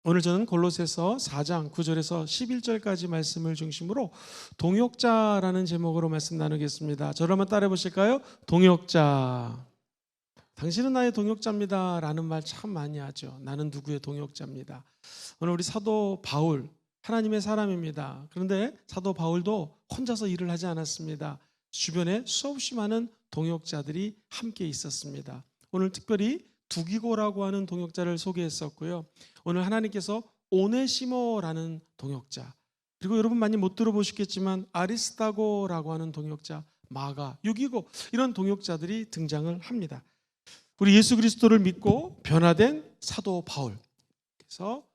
오늘 저는 골로새서 4장 9절에서 11절까지 말씀을 중심으로 동역자라는 제목으로 말씀 나누겠습니다. 저를 한번 따라해 보실까요? 동역자. 당신은 나의 동역자입니다 라는 말 참 많이 하죠. 나는 누구의 동역자입니다. 오늘 우리 사도 바울, 하나님의 사람입니다. 그런데 사도 바울도 혼자서 일을 하지 않았습니다. 주변에 수없이 많은 동역자들이 함께 있었습니다. 오늘 특별히 두기고라고 하는 동역자를 소개했었고요. 오늘 하나님께서 오네시모라는 동역자, 그리고 여러분 많이 못 들어보셨겠지만 아리스타고라고 하는 동역자, 마가, 유기고, 이런 동역자들이 등장을 합니다. 우리 예수 그리스도를 믿고 변화된 사도 바울, 그래서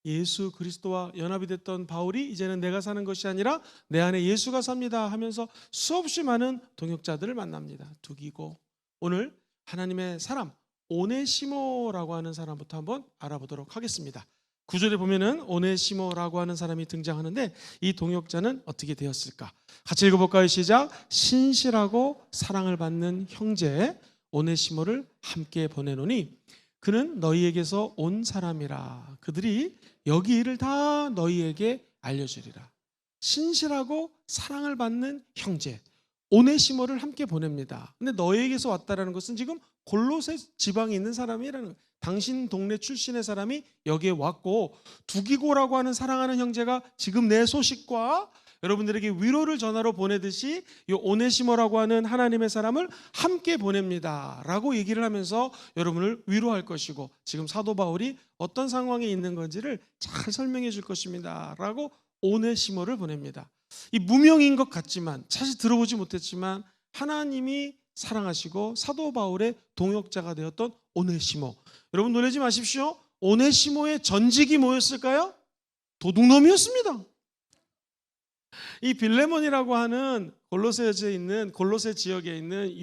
예수 그리스도와 연합이 됐던 바울이 이제는 내가 사는 것이 아니라 내 안에 예수가 삽니다 하면서 수없이 많은 동역자들을 만납니다. 두기고, 오늘 하나님의 사람 오네시모라고 하는 사람부터 한번 알아보도록 하겠습니다. 9절에 보면은 오네시모라고 하는 사람이 등장하는데, 이 동역자는 어떻게 되었을까? 같이 읽어볼까요? 시작. 신실하고 사랑을 받는 형제 오네시모를 함께 보내노니 그는 너희에게서 온 사람이라. 그들이 여기 일을 다 너희에게 알려주리라. 신실하고 사랑을 받는 형제 오네시모를 함께 보냅니다. 근데 너희에게서 왔다라는 것은 지금 골로새 지방에 있는 사람이라는, 당신 동네 출신의 사람이 여기에 왔고, 두기고라고 하는 사랑하는 형제가 지금 내 소식과 여러분들에게 위로를 전하러 보내듯이 이 오네시모라고 하는 하나님의 사람을 함께 보냅니다 라고 얘기를 하면서 여러분을 위로할 것이고, 지금 사도 바울이 어떤 상황에 있는 건지를 잘 설명해 줄 것입니다 라고 오네시모를 보냅니다. 이 무명인 것 같지만, 사실 들어보지 못했지만 하나님이 사랑하시고 사도 바울의 동역자가 되었던 오네시모. 여러분 놀라지 마십시오. 오네시모의 전직이 뭐였을까요? 도둑놈이었습니다. 이 빌레몬이라고 하는 골로새에 있는, 골로새 지역에 있는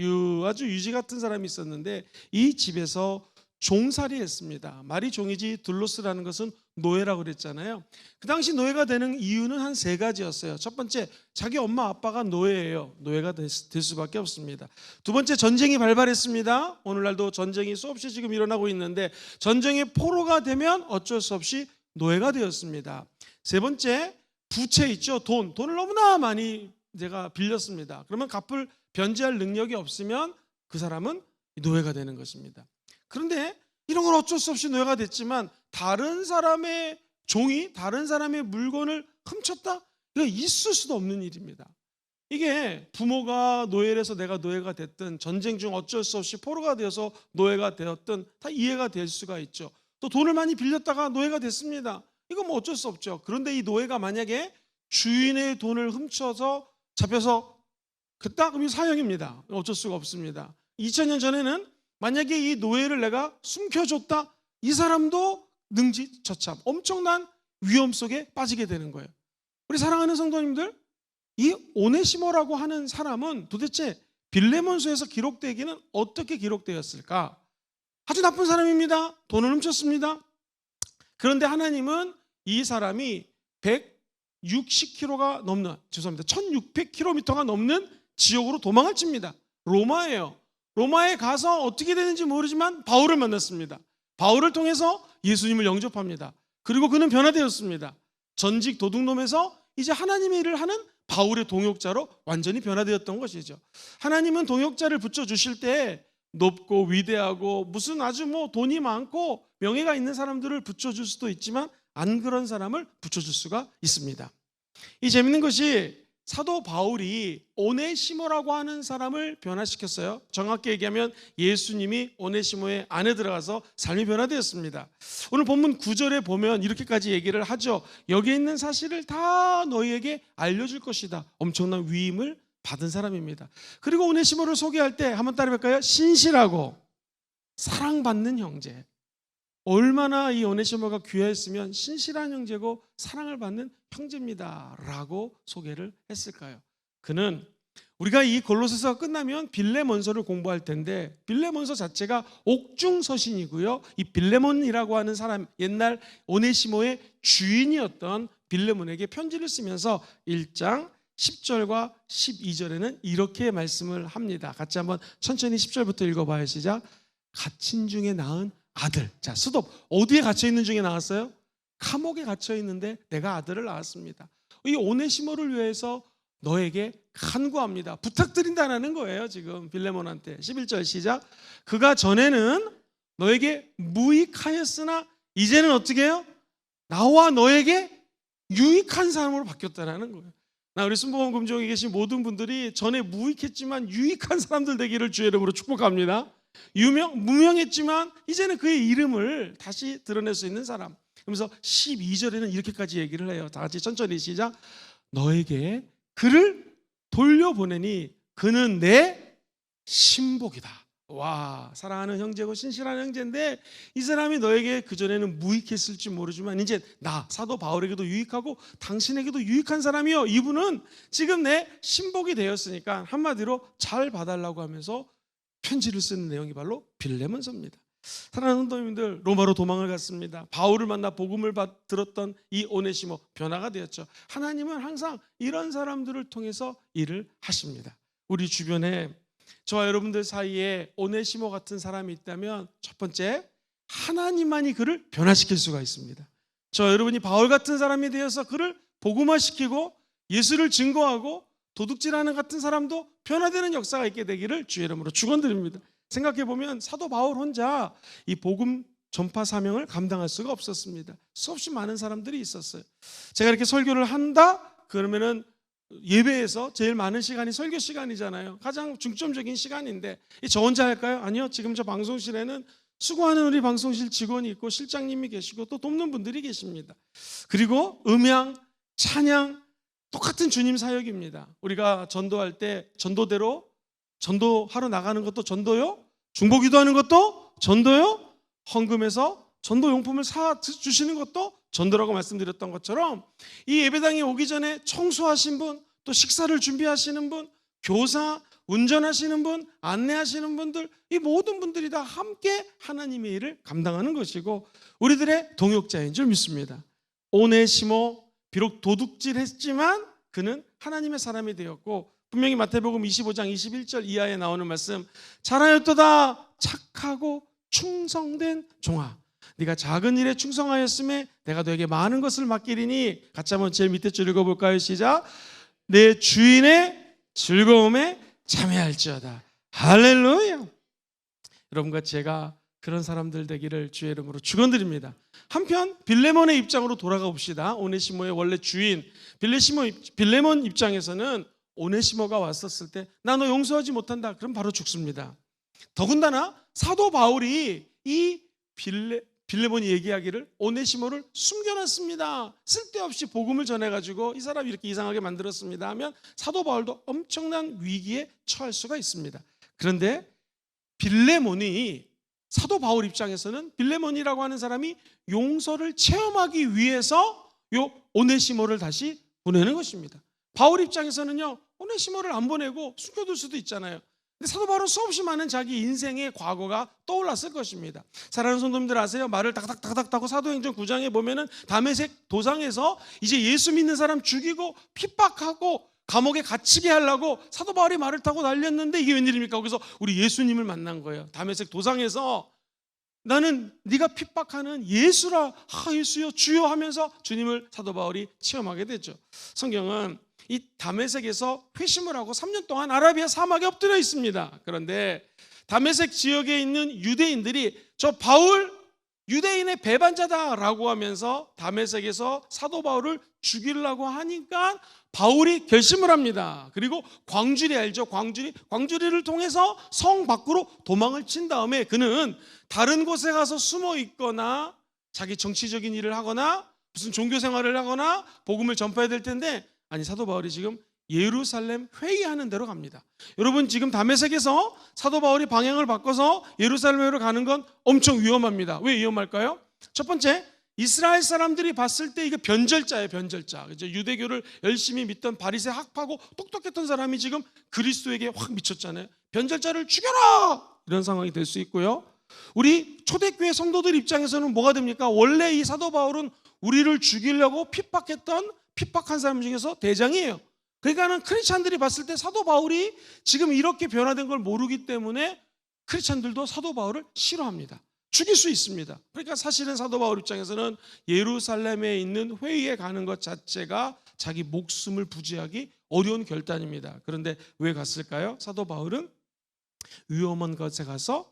아주 유지 같은 사람이 있었는데, 이 집에서 종살이 했습니다. 말이 종이지 둘로스라는 것은 노예라고 그랬잖아요. 그 당시 노예가 되는 이유는 한 3가지였어요. 첫 번째, 자기 엄마 아빠가 노예예요. 노예가 될 수밖에 없습니다. 두 번째, 전쟁이 발발했습니다. 오늘날도 전쟁이 수없이 지금 일어나고 있는데, 전쟁의 포로가 되면 어쩔 수 없이 노예가 되었습니다. 세 번째, 부채 있죠. 돈을 너무나 많이 제가 빌렸습니다. 그러면 갚을 변제할 능력이 없으면 그 사람은 노예가 되는 것입니다. 그런데 이런 건 어쩔 수 없이 노예가 됐지만, 다른 사람의 종이 다른 사람의 물건을 훔쳤다? 이거 있을 수도 없는 일입니다. 이게 부모가 노예를 해서 내가 노예가 됐든, 전쟁 중 어쩔 수 없이 포로가 되어서 노예가 되었든 다 이해가 될 수가 있죠. 또 돈을 많이 빌렸다가 노예가 됐습니다. 이건 뭐 어쩔 수 없죠. 그런데 이 노예가 만약에 주인의 돈을 훔쳐서 잡혀서 그따 그러면 사형입니다. 어쩔 수가 없습니다. 2000년 전에는 만약에 이 노예를 내가 숨겨줬다, 이 사람도 능지처참 엄청난 위험 속에 빠지게 되는 거예요. 우리 사랑하는 성도님들, 이 오네시모라고 하는 사람은 도대체 빌레몬서에서 기록되기는 어떻게 기록되었을까? 아주 나쁜 사람입니다. 돈을 훔쳤습니다. 그런데 하나님은 이 사람이 160km가 넘는, 죄송합니다, 1600km가 넘는 지역으로 도망을 칩니다. 로마예요. 로마에 가서 어떻게 되는지 모르지만 바울을 만났습니다. 바울을 통해서 예수님을 영접합니다. 그리고 그는 변화되었습니다. 전직 도둑놈에서 이제 하나님의 일을 하는 바울의 동역자로 완전히 변화되었던 것이죠. 하나님은 동역자를 붙여주실 때 높고 위대하고 무슨 아주 뭐 돈이 많고 명예가 있는 사람들을 붙여줄 수도 있지만, 안 그런 사람을 붙여줄 수가 있습니다. 이 재밌는 것이 사도 바울이 오네시모라고 하는 사람을 변화시켰어요. 정확히 얘기하면 예수님이 오네시모의 안에 들어가서 삶이 변화되었습니다. 오늘 본문 9절에 보면 이렇게까지 얘기를 하죠. 여기 있는 사실을 다 너희에게 알려줄 것이다. 엄청난 위임을 받은 사람입니다. 그리고 오네시모를 소개할 때 한번 따라해볼까요? 신실하고 사랑받는 형제. 얼마나 이 오네시모가 귀하였으면 신실한 형제고 사랑을 받는 형제입니다 라고 소개를 했을까요? 그는, 우리가 이 골로새서가 끝나면 빌레몬서를 공부할 텐데, 빌레몬서 자체가 옥중서신이고요, 이 빌레몬이라고 하는 사람, 옛날 오네시모의 주인이었던 빌레몬에게 편지를 쓰면서 1장 10절과 12절에는 이렇게 말씀을 합니다. 같이 한번 천천히 10절부터 읽어봐요. 시작. 갇힌 중에 낳은 아들. 자, 스톱. 어디에 갇혀 있는 중에 나왔어요? 감옥에 갇혀 있는데 내가 아들을 낳았습니다. 이 오네시모를 위해서 너에게 간구합니다. 부탁드린다는 거예요. 지금 빌레몬한테. 11절 시작. 그가 전에는 너에게 무익하였으나 이제는 어떻게 해요? 나와 너에게 유익한 사람으로 바뀌었다는 거예요. 우리 순복음 금종에 계신 모든 분들이 전에 무익했지만 유익한 사람들 되기를 주의 이름으로 축복합니다. 무명했지만 이제는 그의 이름을 다시 드러낼 수 있는 사람. 그러면서 12절에는 이렇게까지 얘기를 해요. 다 같이 천천히 시작. 너에게 그를 돌려보내니 그는 내 신복이다. 와, 사랑하는 형제고 신실한 형제인데 이 사람이 너에게 그전에는 무익했을지 모르지만 이제 나 사도 바울에게도 유익하고 당신에게도 유익한 사람이요, 이분은 지금 내 신복이 되었으니까 한마디로 잘 봐달라고 하면서 편지를 쓰는 내용이 바로 빌레몬서입니다. 사랑하는 성도님들, 로마로 도망을 갔습니다. 바울을 만나 복음을 들었던 이 오네시모 변화가 되었죠. 하나님은 항상 이런 사람들을 통해서 일을 하십니다. 우리 주변에 저와 여러분들 사이에 오네시모 같은 사람이 있다면 첫 번째, 하나님만이 그를 변화시킬 수가 있습니다. 저와 여러분이 바울 같은 사람이 되어서 그를 복음화시키고 예수를 증거하고 도둑질하는 같은 사람도 변화되는 역사가 있게 되기를 주의 이름으로 축원드립니다. 생각해보면 사도 바울 혼자 이 복음 전파 사명을 감당할 수가 없었습니다. 수없이 많은 사람들이 있었어요. 제가 이렇게 설교를 한다 그러면은 예배에서 제일 많은 시간이 설교 시간이잖아요. 가장 중점적인 시간인데 저 혼자 할까요? 아니요. 지금 저 방송실에는 수고하는 우리 방송실 직원이 있고 실장님이 계시고 또 돕는 분들이 계십니다. 그리고 음향, 찬양 똑같은 주님 사역입니다. 우리가 전도할 때 전도대로 전도하러 나가는 것도 전도요, 중보기도하는 것도 전도요, 헌금해서 전도용품을 사주시는 것도 전도라고 말씀드렸던 것처럼 이 예배당에 오기 전에 청소하신 분, 또 식사를 준비하시는 분, 교사, 운전하시는 분, 안내하시는 분들, 이 모든 분들이 다 함께 하나님의 일을 감당하는 것이고 우리들의 동역자인 줄 믿습니다. 오네시모 비록 도둑질했지만 그는 하나님의 사람이 되었고 분명히 마태복음 25장 21절 이하에 나오는 말씀, 잘하였도다 착하고 충성된 종아, 네가 작은 일에 충성하였음에 내가 너에게 많은 것을 맡기리니, 같이 한번 제일 밑에 줄 읽어볼까요? 시작. 내 주인의 즐거움에 참여할지어다. 할렐루야. 여러분과 제가 그런 사람들 되기를 주의 이름으로 축원드립니다. 한편 빌레몬의 입장으로 돌아가 봅시다. 오네시모의 원래 주인 빌레몬 입장에서는 오네시모가 왔었을 때 나 너 용서하지 못한다 그럼 바로 죽습니다. 더군다나 사도 바울이 이 빌레몬이 얘기하기를 오네시모를 숨겨놨습니다. 쓸데없이 복음을 전해가지고 이 사람이 이렇게 이상하게 만들었습니다 하면 사도 바울도 엄청난 위기에 처할 수가 있습니다. 그런데 빌레몬이 사도 바울 입장에서는 빌레몬이라고 하는 사람이 용서를 체험하기 위해서 요 오네시모를 다시 보내는 것입니다. 바울 입장에서는요, 오네시모를 안 보내고 숨겨둘 수도 있잖아요. 근데 사도 바울은 수없이 많은 자기 인생의 과거가 떠올랐을 것입니다. 사랑하는 성도님들 아세요? 말을 닥닥닥닥 타고 사도행전 9장에 보면은 다메섹 도상에서 이제 예수 믿는 사람 죽이고 핍박하고 감옥에 갇히게 하려고 사도 바울이 말을 타고 달렸는데 이게 웬일입니까? 거기서 우리 예수님을 만난 거예요. 다메섹 도상에서 나는 네가 핍박하는 예수라, 예수여 주여 하면서 주님을 사도 바울이 체험하게 되죠. 성경은 이 다메섹에서 회심을 하고 3년 동안 아라비아 사막에 엎드려 있습니다. 그런데 다메섹 지역에 있는 유대인들이 저 바울 유대인의 배반자다라고 하면서 다메섹에서 사도 바울을 죽이려고 하니까 바울이 결심을 합니다. 그리고 광주리 알죠? 광주리를 통해서 성 밖으로 도망을 친 다음에 그는 다른 곳에 가서 숨어 있거나 자기 정치적인 일을 하거나 무슨 종교 생활을 하거나 복음을 전파해야 될 텐데, 아니 사도 바울이 지금 예루살렘 회의하는 데로 갑니다. 여러분 지금 다메섹에서 사도 바울이 방향을 바꿔서 예루살렘으로 가는 건 엄청 위험합니다. 왜 위험할까요? 첫 번째, 이스라엘 사람들이 봤을 때 이게 변절자예요. 변절자. 유대교를 열심히 믿던 바리새 학파고 똑똑했던 사람이 지금 그리스도에게 확 미쳤잖아요. 변절자를 죽여라! 이런 상황이 될 수 있고요. 우리 초대교회 성도들 입장에서는 뭐가 됩니까? 원래 이 사도 바울은 우리를 죽이려고 핍박한 사람 중에서 대장이에요. 그러니까는 크리스찬들이 봤을 때 사도 바울이 지금 이렇게 변화된 걸 모르기 때문에 크리스찬들도 사도 바울을 싫어합니다. 죽일 수 있습니다. 그러니까 사실은 사도 바울 입장에서는 예루살렘에 있는 회의에 가는 것 자체가 자기 목숨을 부지하기 어려운 결단입니다. 그런데 왜 갔을까요? 사도 바울은 위험한 것에 가서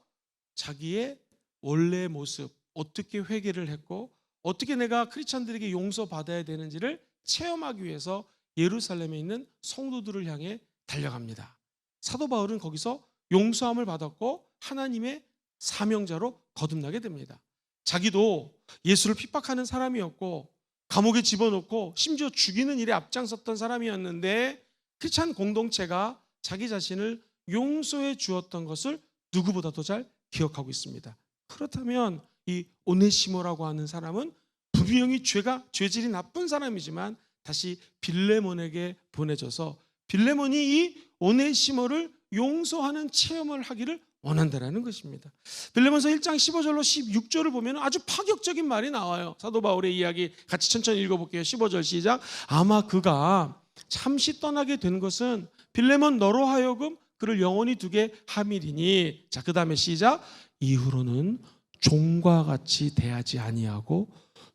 자기의 원래 모습, 어떻게 회개를 했고 어떻게 내가 크리스찬들에게 용서받아야 되는지를 체험하기 위해서 예루살렘에 있는 성도들을 향해 달려갑니다. 사도 바울은 거기서 용서함을 받았고 하나님의 사명자로 거듭나게 됩니다. 자기도 예수를 핍박하는 사람이었고 감옥에 집어넣고 심지어 죽이는 일에 앞장섰던 사람이었는데 크리스찬 공동체가 자기 자신을 용서해 주었던 것을 누구보다도 잘 기억하고 있습니다. 그렇다면 이 오네시모라고 하는 사람은 분명히 죄질이 나쁜 사람이지만 다시 빌레몬에게 보내져서 빌레몬이 이 오네시모를 용서하는 체험을 하기를 원한다라는 것입니다. 빌레몬서 1장 15절로 16절을 보면 아주 파격적인 말이 나와요. 사도 바울의 이야기 같이 천천히 읽어볼게요. 15절 시작. 아마 그가 잠시 떠나게 된 것은 빌레몬 너로 하여금 그를 영원히 두게 함이리니. 자, 그 다음에 시작. 이후로는 종과 같이 대하지 아니하고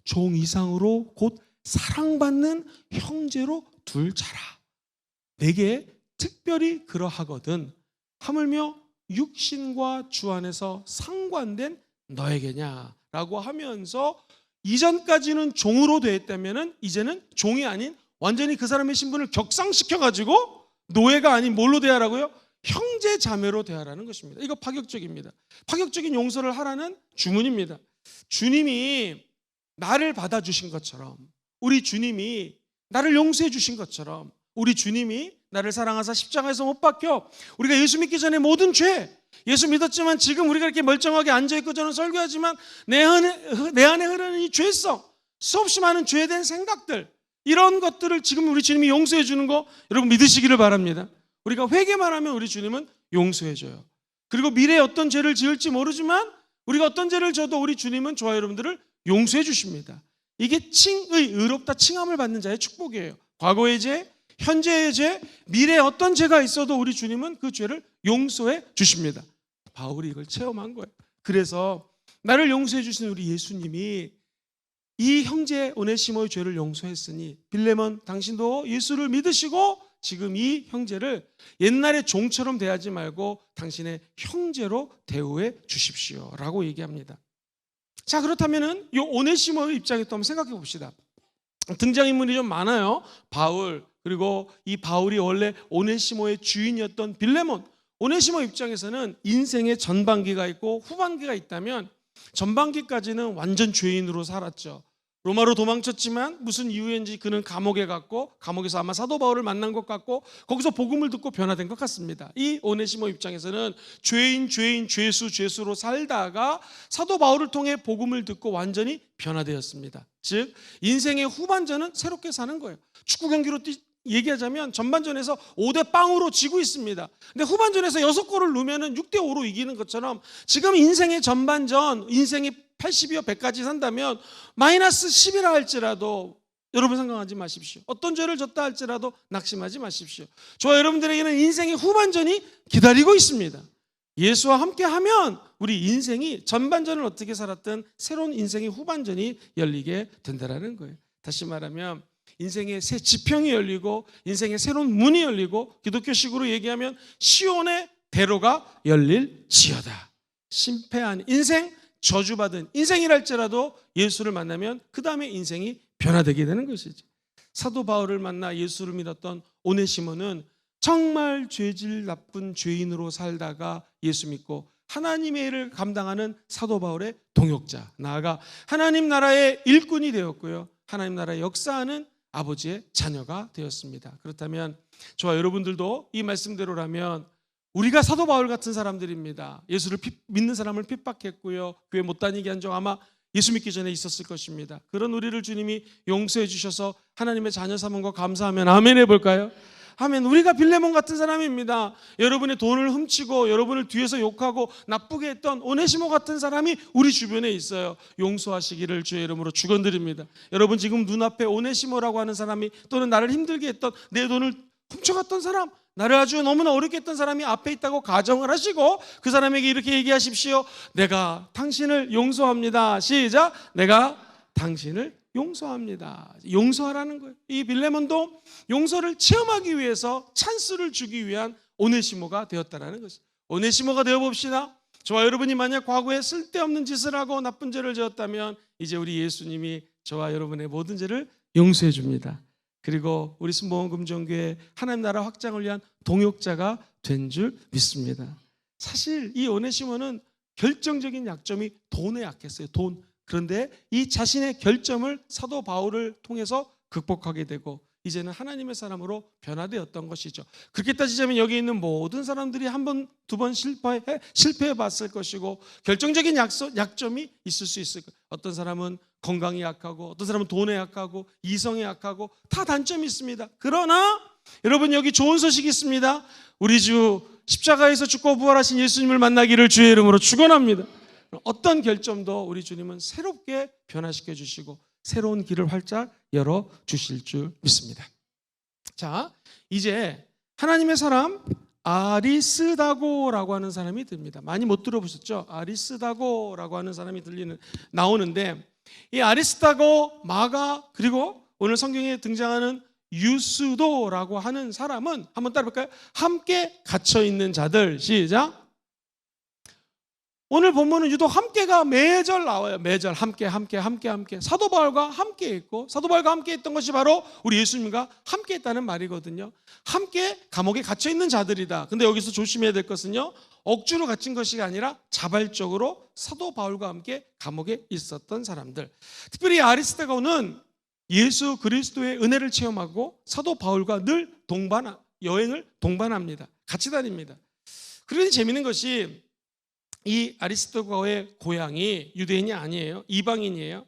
종 이상으로 곧 사랑받는 형제로 둘 자라. 내게 특별히 그러하거든 하물며 육신과 주 안에서 상관된 너에게냐라고 하면서 이전까지는 종으로 되었다면 이제는 종이 아닌 완전히 그 사람의 신분을 격상시켜가지고 노예가 아닌 뭘로 대하라고요? 형제 자매로 대하라는 것입니다. 이거 파격적입니다. 파격적인 용서를 하라는 주문입니다. 주님이 나를 받아주신 것처럼, 우리 주님이 나를 용서해 주신 것처럼, 우리 주님이 나를 사랑하사 십자가에서 못 박혀 우리가 예수 믿기 전에 모든 죄, 예수 믿었지만 지금 우리가 이렇게 멀쩡하게 앉아있고 저는 설교하지만 내 안에 흐르는 이 죄성, 수없이 많은 죄된 생각들, 이런 것들을 지금 우리 주님이 용서해 주는 거 여러분 믿으시기를 바랍니다. 우리가 회개만 하면 우리 주님은 용서해 줘요. 그리고 미래에 어떤 죄를 지을지 모르지만 우리가 어떤 죄를 져도 우리 주님은 저와 여러분들을 용서해 주십니다. 이게 의롭다 칭함을 받는 자의 축복이에요. 과거의 죄, 현재의 죄, 미래에 어떤 죄가 있어도 우리 주님은 그 죄를 용서해 주십니다. 바울이 이걸 체험한 거예요. 그래서 나를 용서해 주신 우리 예수님이 이 형제 오네시모의 죄를 용서했으니 빌레몬 당신도 예수를 믿으시고 지금 이 형제를 옛날에 종처럼 대하지 말고 당신의 형제로 대우해 주십시오 라고 얘기합니다. 자, 그렇다면 이 오네시모의 입장에 또 한번 생각해 봅시다. 등장인물이 좀 많아요. 바울, 그리고 이 바울이 원래 오네시모의 주인이었던 빌레몬. 오네시모 입장에서는 인생의 전반기가 있고 후반기가 있다면 전반기까지는 완전 죄인으로 살았죠. 로마로 도망쳤지만 무슨 이유인지 그는 감옥에 갔고 감옥에서 아마 사도 바울을 만난 것 같고 거기서 복음을 듣고 변화된 것 같습니다. 이 오네시모 입장에서는 죄인 죄수로 살다가 사도 바울을 통해 복음을 듣고 완전히 변화되었습니다. 즉 인생의 후반전은 새롭게 사는 거예요. 축구 경기로 얘기하자면 전반전에서 5대0으로 지고 있습니다. 근데 후반전에서 6골을 넣으면 6대5로 이기는 것처럼 지금 인생의 전반전, 인생이 80이요 100까지 산다면 마이너스 10이라 할지라도 여러분 생각하지 마십시오. 어떤 죄를 졌다 할지라도 낙심하지 마십시오. 저와 여러분들에게는 인생의 후반전이 기다리고 있습니다. 예수와 함께하면 우리 인생이 전반전을 어떻게 살았든 새로운 인생의 후반전이 열리게 된다는 거예요. 다시 말하면 인생의 새 지평이 열리고 인생의 새로운 문이 열리고 기독교식으로 얘기하면 시온의 대로가 열릴지어다. 심폐한 인생, 저주받은 인생이랄지라도 예수를 만나면 그 다음에 인생이 변화되게 되는 것이지. 사도 바울을 만나 예수를 믿었던 오네시모는 정말 죄질 나쁜 죄인으로 살다가 예수 믿고 하나님의 일을 감당하는 사도 바울의 동역자, 나아가 하나님 나라의 일꾼이 되었고요, 하나님 나라의 역사하는 아버지의 자녀가 되었습니다. 그렇다면 저와 여러분들도 이 말씀대로라면 우리가 사도 바울 같은 사람들입니다. 예수를 믿는 사람을 핍박했고요, 교회 못 다니게 한 적 아마 예수 믿기 전에 있었을 것입니다. 그런 우리를 주님이 용서해 주셔서 하나님의 자녀 삼은 거 감사하면 아멘 해볼까요? 아멘. 우리가 빌레몬 같은 사람입니다. 여러분의 돈을 훔치고 여러분을 뒤에서 욕하고 나쁘게 했던 오네시모 같은 사람이 우리 주변에 있어요. 용서하시기를 주의 이름으로 축원드립니다. 여러분 지금 눈앞에 오네시모라고 하는 사람이 또는 나를 힘들게 했던 내 돈을 훔쳐갔던 사람, 나를 아주 너무나 어렵게 했던 사람이 앞에 있다고 가정을 하시고 그 사람에게 이렇게 얘기하십시오. 내가 당신을 용서합니다. 시작. 내가 당신을 용서합니다. 용서하라는 거예요. 이 빌레몬도 용서를 체험하기 위해서 찬스를 주기 위한 오네시모가 되었다는 것이죠. 오네시모가 되어봅시다. 저와 여러분이 만약 과거에 쓸데없는 짓을 하고 나쁜 죄를 지었다면 이제 우리 예수님이 저와 여러분의 모든 죄를 용서해 줍니다. 그리고 우리 순복음금정교회 하나님 나라 확장을 위한 동역자가 된 줄 믿습니다. 사실 이 오네시모는 결정적인 약점이 돈에 약했어요. 돈. 그런데 이 자신의 결점을 사도 바울을 통해서 극복하게 되고 이제는 하나님의 사람으로 변화되었던 것이죠. 그렇게 따지자면 여기 있는 모든 사람들이 한 번, 두 번 실패해 봤을 것이고 결정적인 약점이 있을 수 있을 거예요. 어떤 사람은 건강이 약하고 어떤 사람은 돈에 약하고 이성에 약하고 다 단점이 있습니다. 그러나 여러분 여기 좋은 소식이 있습니다. 우리 주 십자가에서 죽고 부활하신 예수님을 만나기를 주의 이름으로 축원합니다. 어떤 결점도 우리 주님은 새롭게 변화시켜 주시고 새로운 길을 활짝 열어 주실 줄 믿습니다. 자, 이제 하나님의 사람 아리스다고라고 하는 사람이 듭니다. 많이 못 들어보셨죠? 아리스다고라고 하는 사람이 나오는데 이 아리스다고, 마가 그리고 오늘 성경에 등장하는 유스도라고 하는 사람은 한번 따라볼까요? 함께 갇혀 있는 자들. 시작. 오늘 본문은 유독 함께가 매절 나와요. 매절 함께. 사도 바울과 함께 있고 사도 바울과 함께 있던 것이 바로 우리 예수님과 함께 있다는 말이거든요. 함께 감옥에 갇혀 있는 자들이다. 근데 여기서 조심해야 될 것은요. 억지로 갇힌 것이 아니라 자발적으로 사도 바울과 함께 감옥에 있었던 사람들. 특별히 아리스다고는 예수 그리스도의 은혜를 체험하고 사도 바울과 늘 여행을 동반합니다. 같이 다닙니다. 그런데 재미있는 것이 이 아리스도고의 고향이 유대인이 아니에요. 이방인이에요.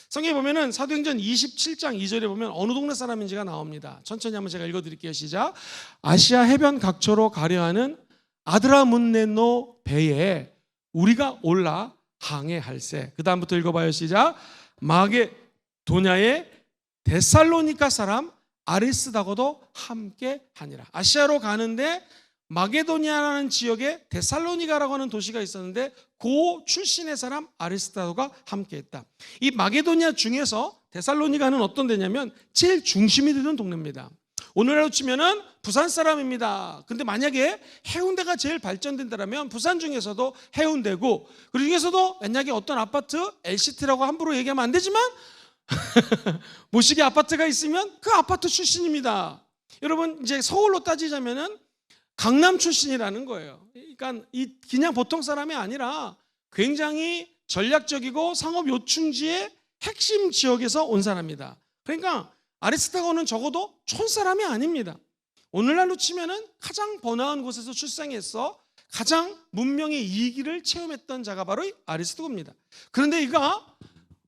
성경에 보면은 사도행전 27장 2절에 보면 어느 동네 사람인지가 나옵니다. 천천히 한번 제가 읽어드릴게요. 시작. 아시아 해변 각처로 가려 하는 아드라문네노 배에 우리가 올라 항해할세. 그 다음부터 읽어봐요. 시작. 마게도냐의 데살로니가 사람 아리스다고도 함께 하니라. 아시아로 가는데 마게도니아라는 지역에 데살로니가라고 하는 도시가 있었는데 그 출신의 사람 아리스다고가 함께했다. 이 마게도니아 중에서 데살로니가는 어떤 데냐면 제일 중심이 되는 동네입니다. 오늘날로 치면은 부산 사람입니다. 근데 만약에 해운대가 제일 발전된다면 부산 중에서도 해운대고 그 중에서도 만약에 어떤 아파트 LCT라고 함부로 얘기하면 안 되지만 모시기 아파트가 있으면 그 아파트 출신입니다. 여러분 이제 서울로 따지자면은 강남 출신이라는 거예요. 그러니까 그냥 보통 사람이 아니라 굉장히 전략적이고 상업 요충지의 핵심 지역에서 온 사람이다. 그러니까 아리스다고는 적어도 촌사람이 아닙니다. 오늘날로 치면은 가장 번화한 곳에서 출생해서 가장 문명의 이기를 체험했던 자가 바로 아리스도고입니다. 그런데 이가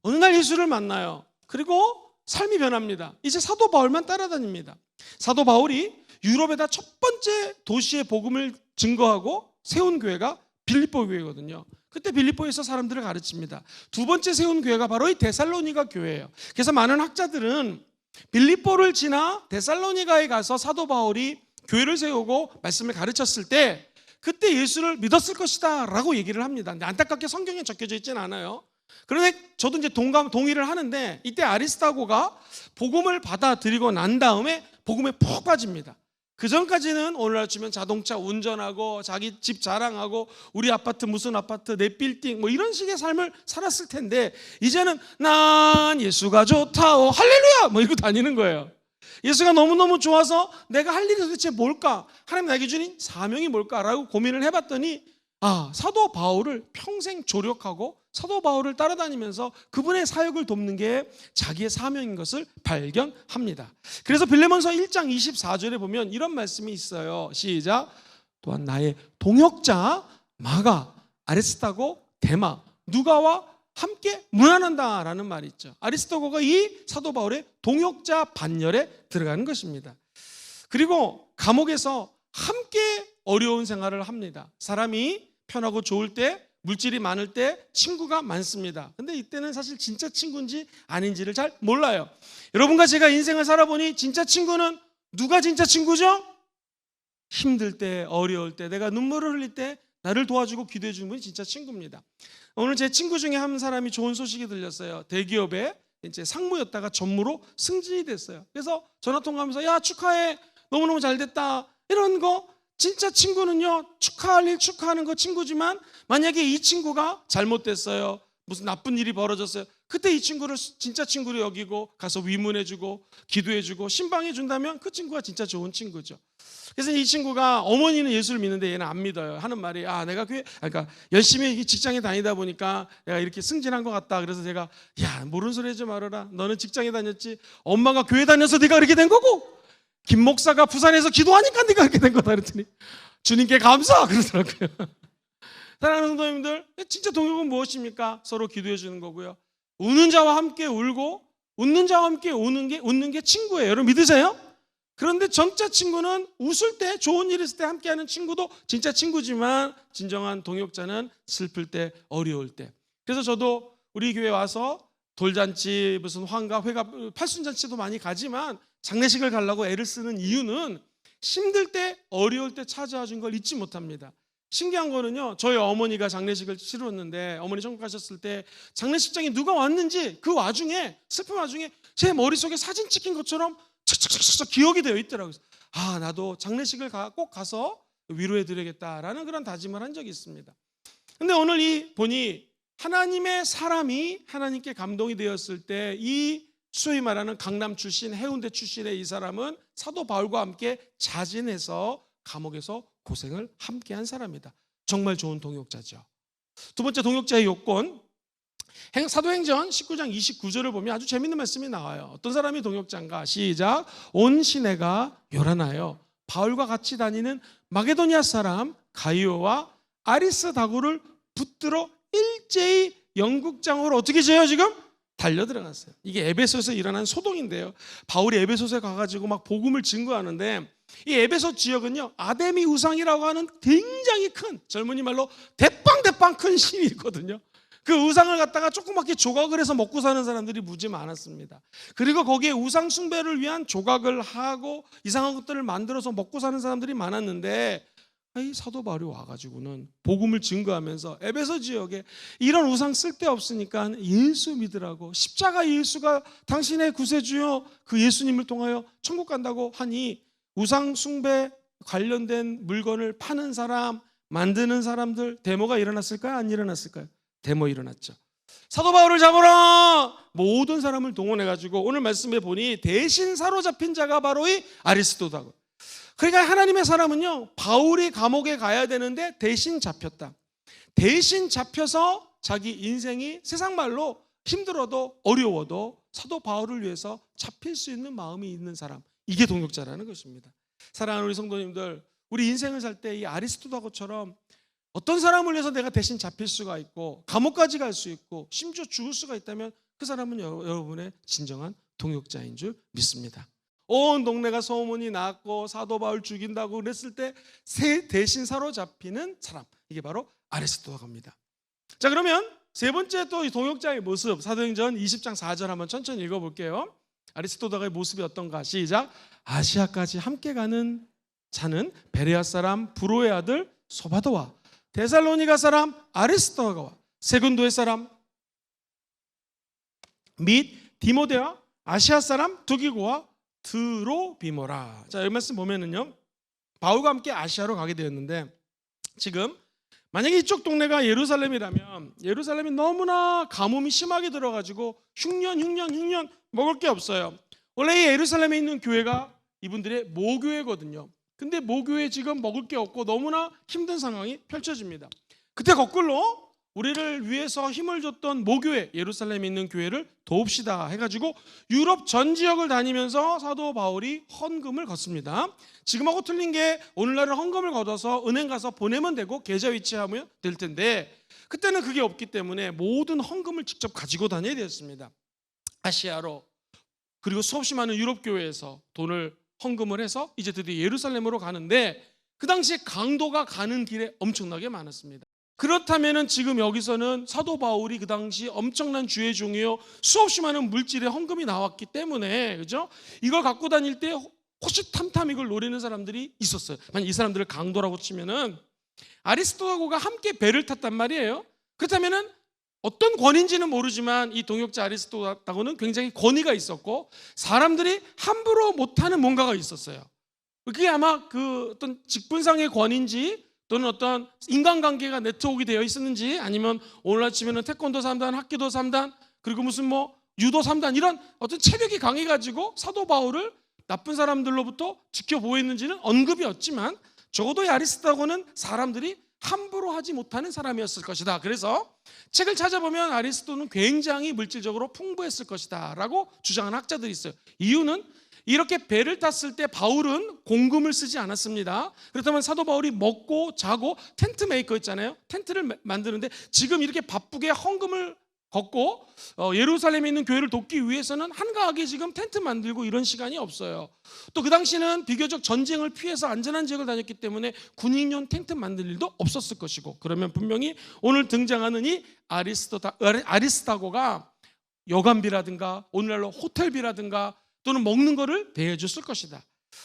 어느 날 예수를 만나요. 그리고 삶이 변합니다. 이제 사도 바울만 따라다닙니다. 사도 바울이 유럽에다 첫 번째 도시의 복음을 증거하고 세운 교회가 빌립보 교회거든요. 그때 빌립보에서 사람들을 가르칩니다. 두 번째 세운 교회가 바로 이 데살로니가 교회예요. 그래서 많은 학자들은 빌립보를 지나 데살로니가에 가서 사도 바울이 교회를 세우고 말씀을 가르쳤을 때 그때 예수를 믿었을 것이다 라고 얘기를 합니다. 근데 안타깝게 성경에 적혀져 있지는 않아요. 그런데 저도 이제 동의를 하는데 이때 아리스다고가 복음을 받아들이고 난 다음에 복음에 푹 빠집니다. 그 전까지는 오늘날 치면 자동차 운전하고 자기 집 자랑하고 우리 아파트 무슨 아파트 내 빌딩 뭐 이런 식의 삶을 살았을 텐데 이제는 난 예수가 좋다 할렐루야 뭐 이러고 다니는 거예요. 예수가 너무너무 좋아서 내가 할 일이 도대체 뭘까? 하나님 나에게 주신 사명이 뭘까라고 고민을 해봤더니 사도 바울을 평생 조력하고 사도 바울을 따라다니면서 그분의 사역을 돕는 게 자기의 사명인 것을 발견합니다. 그래서 빌레몬서 1장 24절에 보면 이런 말씀이 있어요. 시작. 또한 나의 동역자 마가, 아리스다고, 데마, 누가와 함께 문안한다라는 말이 있죠. 아리스다고가 이 사도 바울의 동역자 반열에 들어가는 것입니다. 그리고 감옥에서 함께 어려운 생활을 합니다. 사람이 편하고 좋을 때 물질이 많을 때 친구가 많습니다. 근데 이때는 사실 진짜 친구인지 아닌지를 잘 몰라요. 여러분과 제가 인생을 살아보니 진짜 친구는 누가 진짜 친구죠? 힘들 때, 어려울 때, 내가 눈물을 흘릴 때 나를 도와주고 기도해 주는 분이 진짜 친구입니다. 오늘 제 친구 중에 한 사람이 좋은 소식이 들렸어요. 대기업에 이제 상무였다가 전무로 승진이 됐어요. 그래서 전화 통화하면서 야, 축하해, 너무너무 잘 됐다, 이런 거. 진짜 친구는요, 축하할 일 축하하는 거 친구지만 만약에 이 친구가 잘못됐어요, 무슨 나쁜 일이 벌어졌어요, 그때 이 친구를 진짜 친구로 여기고 가서 위문해주고 기도해주고 신방해준다면 그 친구가 진짜 좋은 친구죠. 그래서 이 친구가, 어머니는 예수를 믿는데 얘는 안 믿어요. 하는 말이, 내가 그러니까 열심히 직장에 다니다 보니까 내가 이렇게 승진한 것 같다. 그래서 제가, 야, 모르는 소리 하지 말아라, 너는 직장에 다녔지, 엄마가 교회 다녀서 네가 그렇게 된 거고, 김 목사가 부산에서 기도하니까 네가 그렇게 된 거다 그랬더니 주님께 감사 그러더라고요. 사랑하는 성도님들, 진짜 동역은 무엇입니까? 서로 기도해 주는 거고요. 우는 자와 함께 울고 웃는 자와 함께 웃는 게 친구예요. 여러분 믿으세요? 그런데 진짜 친구는 웃을 때, 좋은 일 있을 때 함께하는 친구도 진짜 친구지만, 진정한 동역자는 슬플 때, 어려울 때. 그래서 저도 우리 교회 와서 돌잔치, 무슨 환갑, 회갑, 팔순잔치도 많이 가지만 장례식을 가려고 애를 쓰는 이유는 힘들 때, 어려울 때 찾아와 준 걸 잊지 못합니다. 신기한 거는요, 저희 어머니가 장례식을 치렀는데, 어머니 천국 가셨을 때 장례식장에 누가 왔는지 그 와중에, 슬픈 와중에 제 머릿속에 사진 찍힌 것처럼 착착착착 기억이 되어 있더라고요. 나도 장례식을 꼭 가서 위로해 드려야겠다라는 그런 다짐을 한 적이 있습니다. 근데 오늘 보니 하나님의 사람이 하나님께 감동이 되었을 때, 이 소위 말하는 강남 출신, 해운대 출신의 이 사람은 사도 바울과 함께 자진해서 감옥에서 고생을 함께한 사람이다. 정말 좋은 동역자죠. 두 번째 동역자의 요건, 사도행전 19장 29절을 보면 아주 재밌는 말씀이 나와요. 어떤 사람이 동역자인가? 시작. 온 시내가 요란하여 바울과 같이 다니는 마게도니아 사람 가이오와 아리스다고를 붙들어 일제히 영국장으로 어떻게 지어요? 지금 달려 들어갔어요. 이게 에베소에서 일어난 소동인데요. 바울이 에베소에 가가지고 막 복음을 증거하는데, 이 에베소 지역은요, 아데미 우상이라고 하는 굉장히 큰, 젊은이 말로 대빵 큰 신이 있거든요. 그 우상을 갖다가 조그맣게 조각을 해서 먹고 사는 사람들이 무지 많았습니다. 그리고 거기에 우상 숭배를 위한 조각을 하고 이상한 것들을 만들어서 먹고 사는 사람들이 많았는데, 이 사도 바울이 와가지고는 복음을 증거하면서 에베소 지역에 이런 우상 쓸데없으니까 예수 믿으라고, 십자가 예수가 당신의 구세주요, 그 예수님을 통하여 천국 간다고 하니, 우상 숭배 관련된 물건을 파는 사람, 만드는 사람들, 데모가 일어났을까요? 안 일어났을까요? 데모 일어났죠. 사도 바울을 잡아라! 모든 사람을 동원해가지고 오늘 말씀에 보니 대신 사로잡힌 자가 바로 이 아리스도다고. 그러니까 하나님의 사람은요, 바울이 감옥에 가야 되는데 대신 잡혔다. 대신 잡혀서 자기 인생이 세상 말로 힘들어도 어려워도 사도 바울을 위해서 잡힐 수 있는 마음이 있는 사람, 이게 동역자라는 것입니다. 사랑하는 우리 성도님들, 우리 인생을 살 때 이 아리스도다고처럼 어떤 사람을 위해서 내가 대신 잡힐 수가 있고 감옥까지 갈 수 있고 심지어 죽을 수가 있다면 그 사람은 여러분의 진정한 동역자인 줄 믿습니다. 온 동네가 소문이 났고 사도 바울 죽인다고 그랬을 때 대신 사로잡히는 사람, 이게 바로 아리스도다입니다. 자, 그러면 세 번째 또 이 동역자의 모습, 사도행전 20장 4절 한번 천천히 읽어볼게요. 아리스도다의 모습이 어떤가? 시작. 아시아까지 함께 가는 자는 베레아 사람 브로의 아들 소바도와 데살로니가 사람 아리스도가와 세군도의 사람 및 디모데와 아시아 사람 두기고와 드로비모라. 자, 이 말씀 보면은요, 바울과 함께 아시아로 가게 되었는데, 지금 만약에 이쪽 동네가 예루살렘이라면 예루살렘이 너무나 가뭄이 심하게 들어가지고 흉년 먹을 게 없어요. 원래 이 예루살렘에 있는 교회가 이분들의 모교회거든요. 근데 모교회에 지금 먹을 게 없고 너무나 힘든 상황이 펼쳐집니다. 그때 거꾸로 우리를 위해서 힘을 줬던 모교회, 예루살렘에 있는 교회를 도웁시다 해가지고 유럽 전 지역을 다니면서 사도 바울이 헌금을 걷습니다. 지금하고 틀린 게 오늘날은 헌금을 걷어서 은행 가서 보내면 되고 계좌 위치하면 될 텐데, 그때는 그게 없기 때문에 모든 헌금을 직접 가지고 다녀야 되었습니다. 아시아로, 그리고 수없이 많은 유럽 교회에서 돈을 헌금을 해서 이제 드디어 예루살렘으로 가는데, 그 당시에 강도가 가는 길에 엄청나게 많았습니다. 그렇다면 지금 여기서는 사도 바울이 그 당시 엄청난 주의 종이요 수없이 많은 물질의 헌금이 나왔기 때문에, 그죠? 이걸 갖고 다닐 때 호시탐탐 이걸 노리는 사람들이 있었어요. 만약 이 사람들을 강도라고 치면은 아리스토하고가 함께 배를 탔단 말이에요. 그렇다면은 어떤 권위인지는 모르지만 이 동역자 아리스토하고는 굉장히 권위가 있었고 사람들이 함부로 못하는 뭔가가 있었어요. 그게 아마 그 어떤 직분상의 권위인지 또는 어떤 인간관계가 네트워크가 되어 있었는지 아니면 오늘날 치면은 태권도 3단, 합기도 3단 그리고 무슨 뭐 유도 3단 이런 어떤 체력이 강해가지고 사도 바울을 나쁜 사람들로부터 지켜보였는지는 언급이 없지만 적어도 이 아리스토하고는 사람들이 함부로 하지 못하는 사람이었을 것이다. 그래서 책을 찾아보면 아리스토는 굉장히 물질적으로 풍부했을 것이다 라고 주장하는 학자들이 있어요. 이유는 이렇게 배를 탔을 때 바울은 공금을 쓰지 않았습니다. 그렇다면 사도 바울이 먹고 자고 텐트 메이커 있잖아요. 텐트를 만드는데 지금 이렇게 바쁘게 헌금을 걷고 예루살렘에 있는 교회를 돕기 위해서는 한가하게 지금 텐트 만들고 이런 시간이 없어요. 또 그 당시는 비교적 전쟁을 피해서 안전한 지역을 다녔기 때문에 군인용 텐트 만들 일도 없었을 것이고 그러면 분명히 오늘 등장하는 이 아리스타고가 여관비라든가 오늘날로 호텔비라든가 또는 먹는 거를 대해줬을 것이다.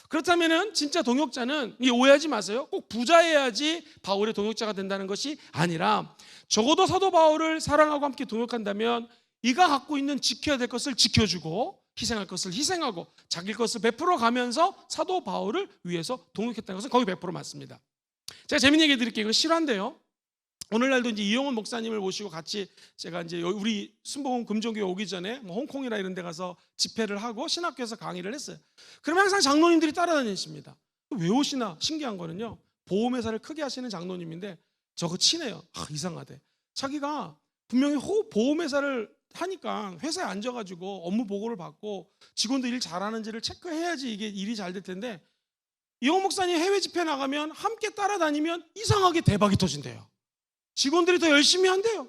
그렇다면은 진짜 동역자는 오해하지 마세요. 꼭 부자여야지 바울의 동역자가 된다는 것이 아니라 적어도 사도 바울을 사랑하고 함께 동역한다면 이가 갖고 있는 지켜야 될 것을 지켜주고 희생할 것을 희생하고 자기 것을 베풀어 가면서 사도 바울을 위해서 동역했다는 것은 거의 100% 맞습니다. 제가 재밌는 얘기 드릴게요. 이거 실화인데요. 오늘날도 이제 이용훈 목사님을 모시고 같이 제가 이제 우리 순복음 금종교회 오기 전에 뭐 홍콩이나 이런 데 가서 집회를 하고 신학교에서 강의를 했어요. 그러면 항상 장로님들이 따라다니십니다. 왜 오시나 신기한 거는요. 보험회사를 크게 하시는 장로님인데 저거 친해요. 이상하대. 자기가 분명히 보험회사를 하니까 회사에 앉아가지고 업무 보고를 받고 직원들 일 잘하는지를 체크해야지 이게 일이 잘 될 텐데 이용훈 목사님 해외 집회 나가면 함께 따라다니면 이상하게 대박이 터진대요. 직원들이 더 열심히 한대요.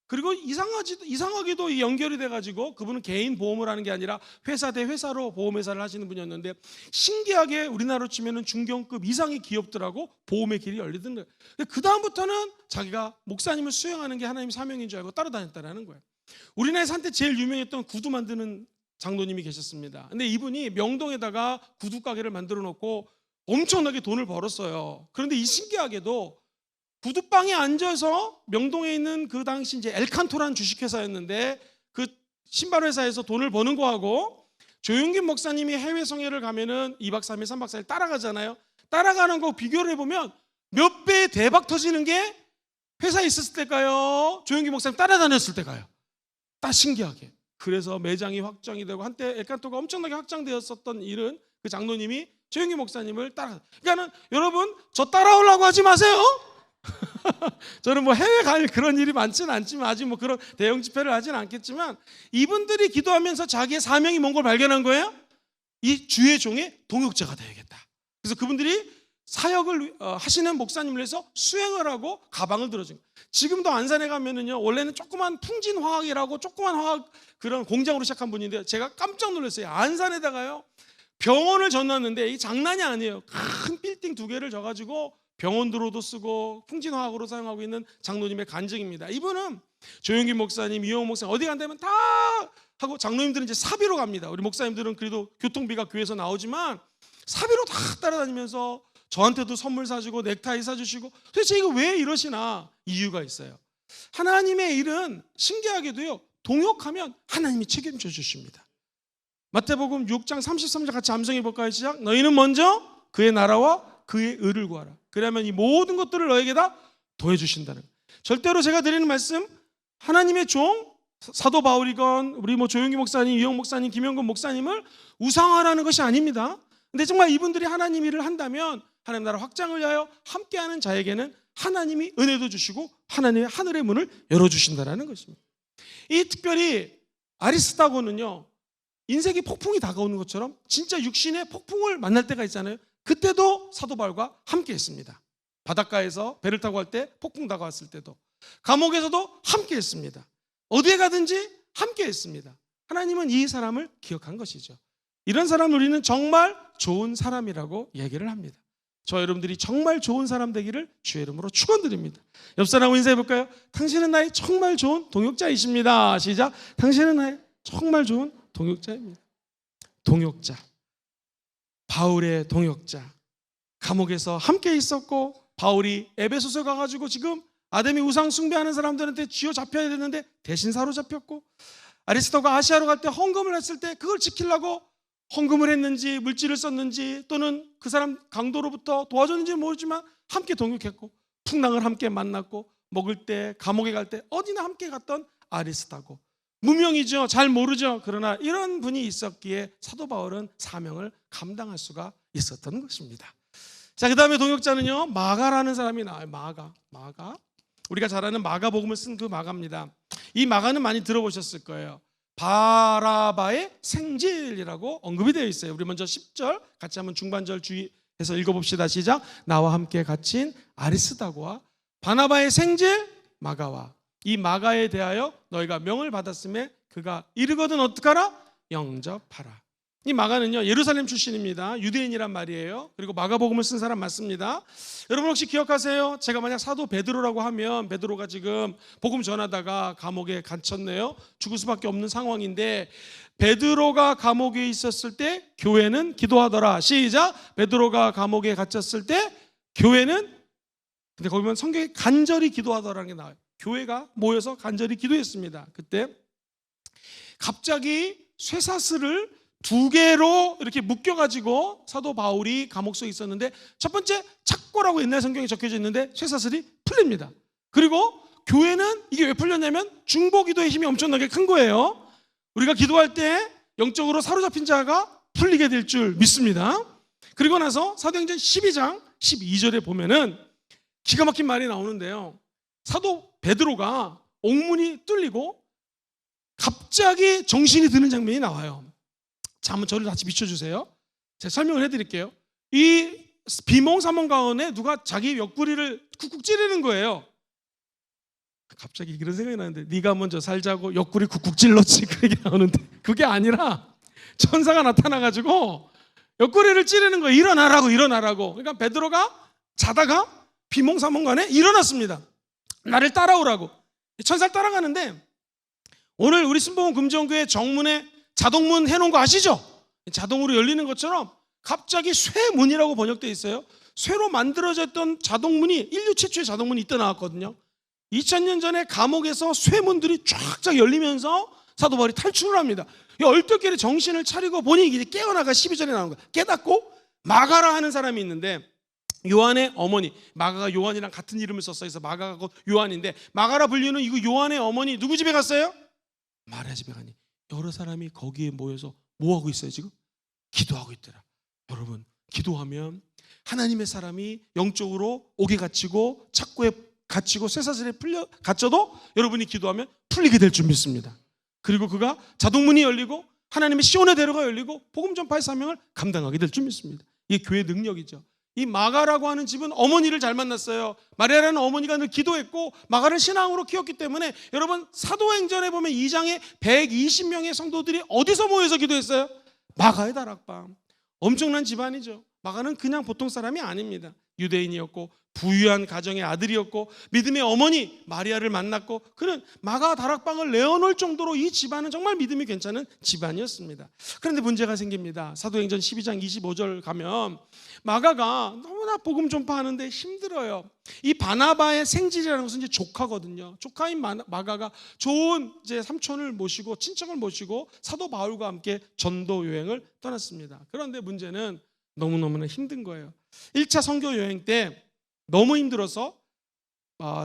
그리고 이상하게도 이 연결이 돼가지고 그분은 개인 보험을 하는 게 아니라 회사 대 회사로 보험회사를 하시는 분이었는데 신기하게 우리나라로 치면은 중견급 이상의 기업들하고 보험의 길이 열리던 거예요. 그 다음부터는 자기가 목사님을 수행하는 게 하나님 사명인 줄 알고 따라다녔다는 거예요. 우리나라에서 한때 제일 유명했던 구두 만드는 장로님이 계셨습니다. 근데 이분이 명동에다가 구두 가게를 만들어 놓고 엄청나게 돈을 벌었어요. 그런데 이 신기하게도 구두방에 앉아서 명동에 있는 그 당시 이제 엘칸토라는 주식회사였는데 그 신발회사에서 돈을 버는 거하고 조용긴 목사님이 해외 성회를 가면은 2박 3일, 3박 4일 따라가잖아요. 따라가는 거 비교를 해보면 몇 배 대박 터지는 게 회사에 있었을 때일까요? 조용긴 목사님 따라다녔을 때가요. 딱 신기하게. 그래서 매장이 확장이 되고 한때 엘칸토가 엄청나게 확장되었었던 일은 그 장로님이 조용긴 목사님을 따라. 그러니까는 여러분 저 따라오려고 하지 마세요. 저는 뭐 해외 갈 그런 일이 많지는 않지만 아직 뭐 그런 대형 집회를 하지는 않겠지만 이분들이 기도하면서 자기의 사명이 뭔 걸 발견한 거예요? 이 주의 종의 동역자가 되야겠다. 그래서 그분들이 사역을 하시는 목사님을 해서 수행을 하고 가방을 들어준 거예요. 지금도 안산에 가면은요 원래는 조그만 풍진화학이라고 조그만 화학 그런 공장으로 시작한 분인데 제가 깜짝 놀랐어요. 안산에다가요 병원을 져놨는데 이 장난이 아니에요. 큰 빌딩 2개를 져가지고 병원으로도 쓰고 풍진화학으로 사용하고 있는 장로님의 간증입니다. 이분은 조용기 목사님, 이용호 목사님 어디 간다면 다 하고 장로님들은 이제 사비로 갑니다. 우리 목사님들은 그래도 교통비가 교회에서 나오지만 사비로 다 따라다니면서 저한테도 선물 사주고 넥타이 사주시고 도대체 이거 왜 이러시나 이유가 있어요. 하나님의 일은 신기하게도요 동역하면 하나님이 책임져 주십니다. 마태복음 6장 33절 같이 암송해 볼까요? 시작. 너희는 먼저 그의 나라와 그의 의를 구하라. 그러면 이 모든 것들을 너에게 다 더해 주신다는 거예요. 절대로 제가 드리는 말씀 하나님의 종 사도 바울이건 우리 뭐 조용기 목사님, 이용 목사님, 김영건 목사님을 우상화하는 것이 아닙니다. 근데 정말 이분들이 하나님 일을 한다면 하나님 나라 확장을 위하여 함께하는 자에게는 하나님이 은혜도 주시고 하나님의 하늘의 문을 열어주신다는 것입니다. 이 특별히 아리스타고는요 인생이 폭풍이 다가오는 것처럼 진짜 육신의 폭풍을 만날 때가 있잖아요. 그때도 사도 바울과 함께 했습니다. 바닷가에서 배를 타고 갈 때 폭풍 다가왔을 때도 감옥에서도 함께 했습니다. 어디에 가든지 함께 했습니다. 하나님은 이 사람을 기억한 것이죠. 이런 사람 우리는 정말 좋은 사람이라고 얘기를 합니다. 저 여러분들이 정말 좋은 사람 되기를 주의 이름으로 축원드립니다. 옆 사람 인사해 볼까요? 당신은 나의 정말 좋은 동역자이십니다. 시작. 당신은 나의 정말 좋은 동역자입니다. 동역자. 바울의 동역자, 감옥에서 함께 있었고 바울이 에베소서 가가지고 지금 아데미 우상 숭배하는 사람들한테 쥐어 잡혀야 되는데 대신 사로잡혔고, 아리스토가 아시아로 갈 때 헌금을 했을 때 그걸 지키려고 헌금을 했는지 물질을 썼는지 또는 그 사람 강도로부터 도와줬는지 모르지만 함께 동역했고, 풍랑을 함께 만났고, 먹을 때 감옥에 갈 때 어디나 함께 갔던 아리스타고, 무명이죠. 잘 모르죠. 그러나 이런 분이 있었기에 사도 바울은 사명을 감당할 수가 있었던 것입니다. 자, 그 다음에 동역자는요, 마가라는 사람이 나와요. 마가. 우리가 잘 아는 마가복음을 쓴 그 마가입니다. 이 마가는 많이 들어보셨을 거예요. 바라바의 생질이라고 언급이 되어 있어요. 우리 먼저 10절 같이 한번 중반절 주의해서 읽어봅시다. 시작. 나와 함께 갇힌 아리스다고와 바나바의 생질 마가와 이 마가에 대하여 너희가 명을 받았음에 그가 이르거든 어떡하라? 영접하라. 이 마가는요, 예루살렘 출신입니다. 유대인이란 말이에요. 그리고 마가복음을 쓴 사람 맞습니다. 여러분 혹시 기억하세요? 제가 만약 사도 베드로라고 하면 베드로가 지금 복음 전하다가 감옥에 갇혔네요. 죽을 수밖에 없는 상황인데, 베드로가 감옥에 있었을 때 교회는 기도하더라. 시작. 베드로가 감옥에 갇혔을 때 교회는, 근데 거기 보면 성경에 간절히 기도하더라는 게 나와요. 교회가 모여서 간절히 기도했습니다. 그때 갑자기 쇠사슬을 2개로 이렇게 묶여가지고 사도 바울이 감옥 속에 있었는데, 첫 번째 착고라고 옛날 성경에 적혀져 있는데 쇠사슬이 풀립니다. 그리고 교회는 이게 왜 풀렸냐면 중보기도의 힘이 엄청나게 큰 거예요. 우리가 기도할 때 영적으로 사로잡힌 자가 풀리게 될 줄 믿습니다. 그리고 나서 사도행전 12장 12절에 보면은 기가 막힌 말이 나오는데요, 사도 베드로가 옥문이 뚫리고 갑자기 정신이 드는 장면이 나와요. 자, 한번 저를 같이 비춰주세요. 제가 설명을 해드릴게요. 이 비몽사몽 가운데 누가 자기 옆구리를 쿡쿡 찌르는 거예요. 갑자기 이런 생각이 나는데, 네가 먼저 살자고 옆구리 쿡쿡 찔렀지, 그 얘기 나오는데 그게 아니라 천사가 나타나가지고 옆구리를 찌르는 거예요. 일어나라고. 그러니까 베드로가 자다가 비몽사몽 간에 일어났습니다. 나를 따라오라고. 천사를 따라가는데, 오늘 우리 신봉원 금정교회 정문에 자동문 해놓은 거 아시죠? 자동으로 열리는 것처럼 갑자기 쇠문이라고 번역되어 있어요. 쇠로 만들어졌던 자동문이, 인류 최초의 자동문이 이때 나왔거든요. 2000년 전에 감옥에서 쇠문들이 쫙쫙 열리면서 사도 바울이 탈출을 합니다. 얼떨결에 정신을 차리고 보니 이제 깨어나가 12절에 나오는 거예요. 깨닫고 마가라 하는 사람이 있는데, 요한의 어머니, 마가가 요한이랑 같은 이름을 썼어요. 그래서 마가가 곧 요한인데, 마가라 불리는 이 요한의 어머니 누구 집에 갔어요? 마리아 집에 가니 여러 사람이 거기에 모여서 뭐 하고 있어요? 지금 기도하고 있더라. 여러분, 기도하면 하나님의 사람이 영적으로 옥에 갇히고 착고에 갇히고 쇠사슬에 갇혀도 여러분이 기도하면 풀리게 될 줄 믿습니다. 그리고 그가 자동문이 열리고 하나님의 시온의 대로가 열리고 복음 전파의 사명을 감당하게 될 줄 믿습니다. 이게 교회의 능력이죠. 이 마가라고 하는 집은 어머니를 잘 만났어요. 마리아라는 어머니가 늘 기도했고 마가를 신앙으로 키웠기 때문에, 여러분 사도행전에 보면 2장에 120명의 성도들이 어디서 모여서 기도했어요? 마가의 다락방. 엄청난 집안이죠. 마가는 그냥 보통 사람이 아닙니다. 유대인이었고 부유한 가정의 아들이었고 믿음의 어머니 마리아를 만났고, 그는 마가 다락방을 내어놓을 정도로 이 집안은 정말 믿음이 괜찮은 집안이었습니다. 그런데 문제가 생깁니다. 사도행전 12장 25절 가면 마가가 너무나 복음 전파하는데 힘들어요. 이 바나바의 생질이라는 것은 이제 조카거든요. 조카인 마가가 좋은 이제 삼촌을 모시고 친척을 모시고 사도 바울과 함께 전도 여행을 떠났습니다. 그런데 문제는 너무너무나 힘든 거예요. 1차 선교 여행 때 너무 힘들어서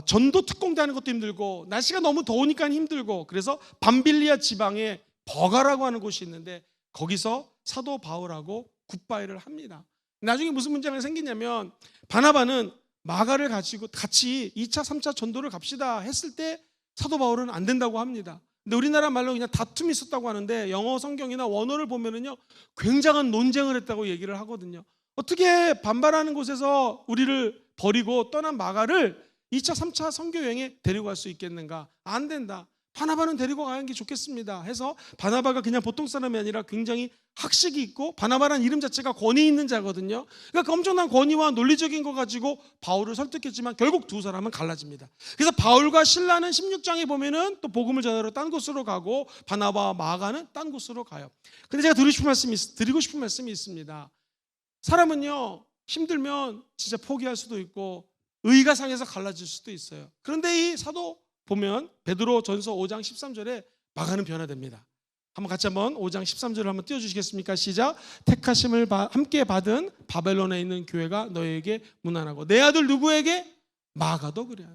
전도 특공대 하는 것도 힘들고 날씨가 너무 더우니까 힘들고, 그래서 밤빌리아 지방에 버가라고 하는 곳이 있는데 거기서 사도 바울하고 굿바이를 합니다. 나중에 무슨 문제가 생기냐면, 바나바는 마가를 가지고 같이 2차 3차 전도를 갑시다 했을 때 사도 바울은 안 된다고 합니다. 근데 우리나라 말로 그냥 다툼이 있었다고 하는데, 영어 성경이나 원어를 보면은요 굉장한 논쟁을 했다고 얘기를 하거든요. 어떻게 반발하는 곳에서 우리를 버리고 떠난 마가를 2차 3차 선교 여행에 데리고 갈 수 있겠는가? 안 된다. 바나바는 데리고 가는 게 좋겠습니다 해서, 바나바가 그냥 보통 사람이 아니라 굉장히 학식이 있고 바나바라는 이름 자체가 권위 있는 자거든요. 그러니까 그 엄청난 권위와 논리적인 거 가지고 바울을 설득했지만 결국 두 사람은 갈라집니다. 그래서 바울과 실라는 16장에 보면은 또 복음을 전하러 딴 곳으로 가고, 바나바와 마가는 딴 곳으로 가요. 근데 제가 드리고 싶은 말씀이 있습니다. 사람은요, 힘들면 진짜 포기할 수도 있고 의가 상해서 갈라질 수도 있어요. 그런데 이 사도 보면 베드로 전서 5장 13절에 마가는 변화됩니다. 같이 한번 5장 13절을 한번 띄워주시겠습니까? 시작. 택하심을 함께 받은 바벨론에 있는 교회가 너에게 문안하고 내 아들 누구에게? 마가도 그래.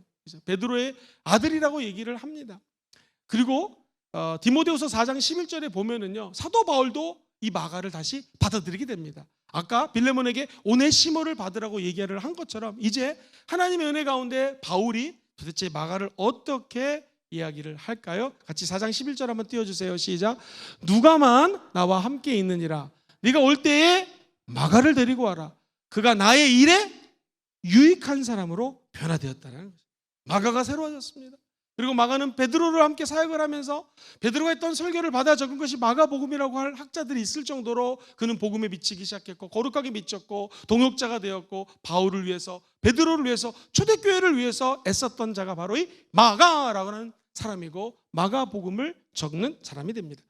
베드로의 아들이라고 얘기를 합니다. 그리고 디모데후서 4장 11절에 보면은요, 사도 바울도 이 마가를 다시 받아들이게 됩니다. 아까 빌레몬에게 오네시모를 받으라고 얘기를 한 것처럼 이제 하나님의 은혜 가운데 바울이 도대체 마가를 어떻게 이야기를 할까요? 같이 4장 11절 한번 띄워주세요. 시작. 누가만 나와 함께 있느니라. 네가 올 때에 마가를 데리고 와라. 그가 나의 일에 유익한 사람으로 변화되었다는 거죠. 마가가 새로워졌습니다. 그리고 마가는 베드로를 함께 사역을 하면서 베드로가 했던 설교를 받아 적은 것이 마가복음이라고 할 학자들이 있을 정도로 그는 복음에 미치기 시작했고 거룩하게 미쳤고 동역자가 되었고 바울을 위해서, 베드로를 위해서, 초대교회를 위해서 애썼던 자가 바로 이 마가라고 하는 사람이고 마가복음을 적는 사람이 됩니다.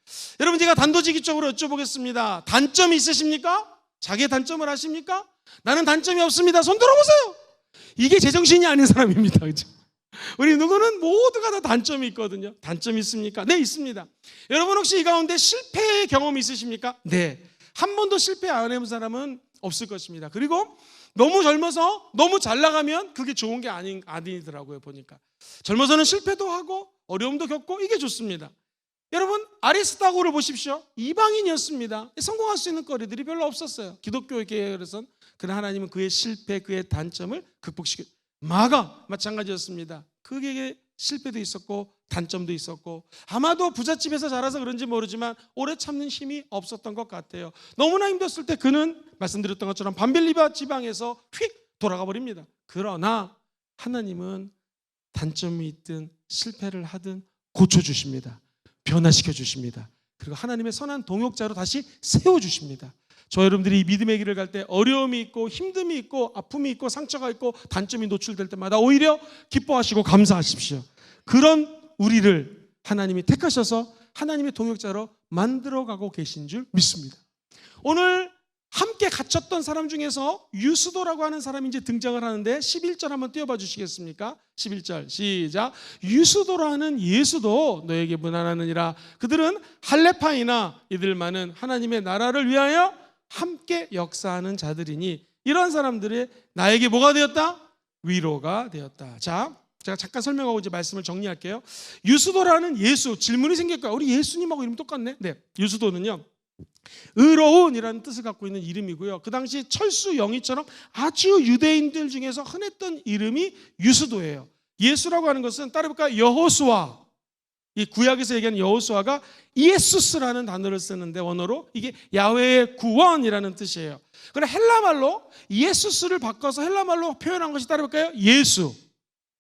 여러분, 제가 단도직입적으로 여쭤보겠습니다. 단점이 있으십니까? 자기의 단점을 아십니까? 나는 단점이 없습니다. 손 들어보세요. 이게 제정신이 아닌 사람입니다. 그렇죠? 우리 누구는 모두가 다 단점이 있거든요. 단점이 있습니까? 네, 있습니다. 여러분, 혹시 이 가운데 실패의 경험이 있으십니까? 네. 한 번도 실패 안 해본 사람은 없을 것입니다. 그리고 너무 젊어서 너무 잘 나가면 그게 좋은 게 아니더라고요. 보니까 젊어서는 실패도 하고 어려움도 겪고 이게 좋습니다. 여러분, 아리스타고를 보십시오. 이방인이었습니다. 성공할 수 있는 거리들이 별로 없었어요. 기독교 계열에선. 그러나 하나님은 그의 실패, 그의 단점을 극복시켜. 마가 마찬가지였습니다. 그에게 실패도 있었고 단점도 있었고 아마도 부잣집에서 자라서 그런지 모르지만 오래 참는 힘이 없었던 것 같아요. 너무나 힘들었을 때 그는 말씀드렸던 것처럼 밤빌리바 지방에서 휙 돌아가 버립니다. 그러나 하나님은 단점이 있든 실패를 하든 고쳐주십니다. 변화시켜 주십니다. 그리고 하나님의 선한 동역자로 다시 세워주십니다. 저 여러분들이 믿음의 길을 갈 때 어려움이 있고 힘듦이 있고 아픔이 있고 상처가 있고 단점이 노출될 때마다 오히려 기뻐하시고 감사하십시오. 그런 우리를 하나님이 택하셔서 하나님의 동역자로 만들어가고 계신 줄 믿습니다. 오늘 함께 갇혔던 사람 중에서 유스도라고 하는 사람이 이제 등장을 하는데 11절 한번 띄워봐 주시겠습니까? 11절 시작. 유스도라는 예수도 너에게 문안하느니라. 그들은 할레파이나 이들만은 하나님의 나라를 위하여 함께 역사하는 자들이니 이런 사람들이 나에게 뭐가 되었다? 위로가 되었다. 자, 제가 잠깐 설명하고 이제 말씀을 정리할게요. 유스도라는 예수, 질문이 생길 거야. 우리 예수님하고 이름 똑같네. 네, 유스도는요, 의로운이라는 뜻을 갖고 있는 이름이고요. 그 당시 철수 영희처럼 아주 유대인들 중에서 흔했던 이름이 유스도예요. 예수라고 하는 것은 따라해볼까요? 여호수아. 이 구약에서 얘기하는 여호수아가 이에수스라는 단어를 쓰는데 원어로 이게 야훼의 구원이라는 뜻이에요. 그러나 헬라말로 이에수스를 바꿔서 헬라말로 표현한 것이 따라해볼까요? 예수.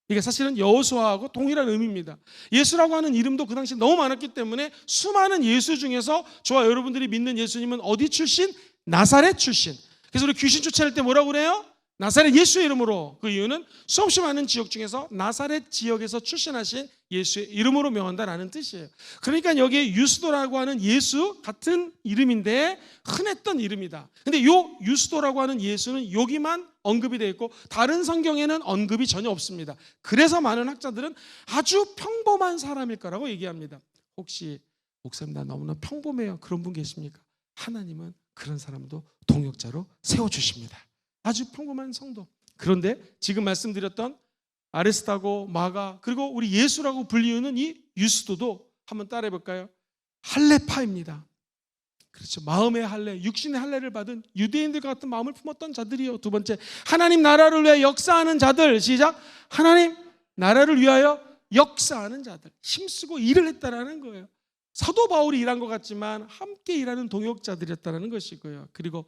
이게 사실은 여호수아하고 동일한 의미입니다. 예수라고 하는 이름도 그 당시 너무 많았기 때문에 수많은 예수 중에서 저와 여러분들이 믿는 예수님은 어디 출신? 나사렛 출신. 그래서 우리 귀신 쫓아낼 때 뭐라고 그래요? 나사렛 예수의 이름으로. 그 이유는 수없이 많은 지역 중에서 나사렛 지역에서 출신하신 예수의 이름으로 명한다라는 뜻이에요. 그러니까 여기에 유스도라고 하는 예수 같은 이름인데 흔했던 이름이다. 근데 요 유스도라고 하는 예수는 여기만 언급이 되어 있고 다른 성경에는 언급이 전혀 없습니다. 그래서 많은 학자들은 아주 평범한 사람일 거라고 얘기합니다. 혹시 목사님 나 너무나 평범해요. 그런 분 계십니까? 하나님은 그런 사람도 동역자로 세워주십니다. 아주 평범한 성도. 그런데 지금 말씀드렸던 아리스타고, 마가, 그리고 우리 예수라고 불리우는 이 유스도도 한번 따라해 볼까요? 할레파입니다. 그렇죠. 마음의 할례, 육신의 할례를 받은 유대인들과 같은 마음을 품었던 자들이요. 두 번째, 하나님 나라를 위해 역사하는 자들. 시작. 하나님 나라를 위하여 역사하는 자들. 힘쓰고 일을 했다라는 거예요. 사도 바울이 일한 것 같지만 함께 일하는 동역자들이었다는 것이고요. 그리고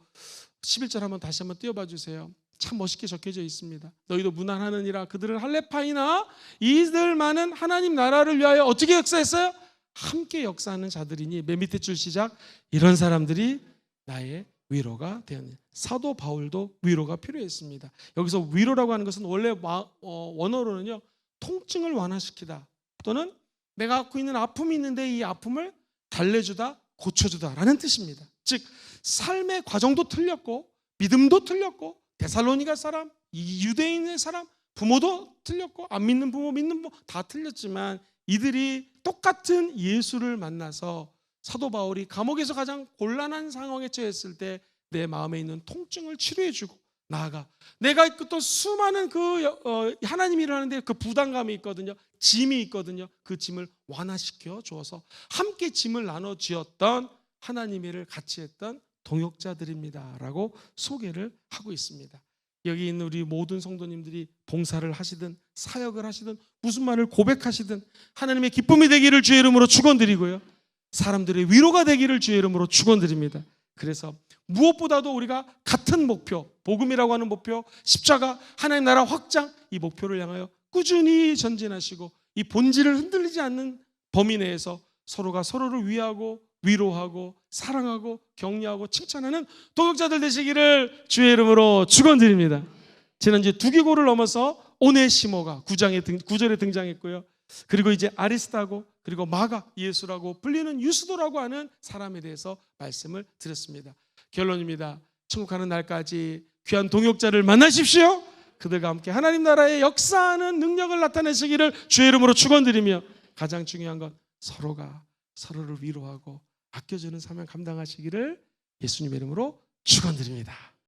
11절 한번 다시 한번 띄워봐 주세요. 참 멋있게 적혀져 있습니다. 너희도 문안하느니라. 그들은 할레파이나 이들만은 하나님 나라를 위하여 어떻게 역사했어요? 함께 역사하는 자들이니. 맨 밑에 줄 시작. 이런 사람들이 나의 위로가 되었네. 사도 바울도 위로가 필요했습니다. 여기서 위로라고 하는 것은 원래 원어로는요, 통증을 완화시키다 또는 내가 갖고 있는 아픔이 있는데 이 아픔을 달래주다, 고쳐주다 라는 뜻입니다. 즉 삶의 과정도 틀렸고 믿음도 틀렸고, 데살로니가 사람, 이 유대인의 사람, 부모도 틀렸고, 안 믿는 부모, 믿는 부모 다 틀렸지만 이들이 똑같은 예수를 만나서 사도 바울이 감옥에서 가장 곤란한 상황에 처했을 때 내 마음에 있는 통증을 치료해주고, 나아가 내가 또 수많은 하나님 일을 하는데 그 부담감이 있거든요. 짐이 있거든요. 그 짐을 완화시켜 주어서 함께 짐을 나눠 지었던 하나님 일을 같이 했던 동역자들입니다 라고 소개를 하고 있습니다. 여기 있는 우리 모든 성도님들이 봉사를 하시든 사역을 하시든 무슨 말을 고백하시든 하나님의 기쁨이 되기를 주의 이름으로 축원드리고요, 사람들의 위로가 되기를 주의 이름으로 축원드립니다. 그래서 무엇보다도 우리가 같은 목표, 복음이라고 하는 목표, 십자가, 하나님 나라 확장, 이 목표를 향하여 꾸준히 전진하시고 이 본질을 흔들리지 않는 범위 내에서 서로가 서로를 위하고 위로하고 사랑하고 격려하고 칭찬하는 동역자들 되시기를 주의 이름으로 축원드립니다. 지난주에 두기고를 넘어서 오네시모가 9절에 등장했고요. 그리고 이제 아리스타고, 그리고 마가, 예수라고 불리는 유스도라고 하는 사람에 대해서 말씀을 드렸습니다. 결론입니다. 천국 가는 날까지 귀한 동역자를 만나십시오. 그들과 함께 하나님 나라의 역사하는 능력을 나타내시기를 주의 이름으로 축원드리며, 가장 중요한 건 서로가 서로를 위로하고 아껴주는 사명 감당하시기를 예수님의 이름으로 축원드립니다.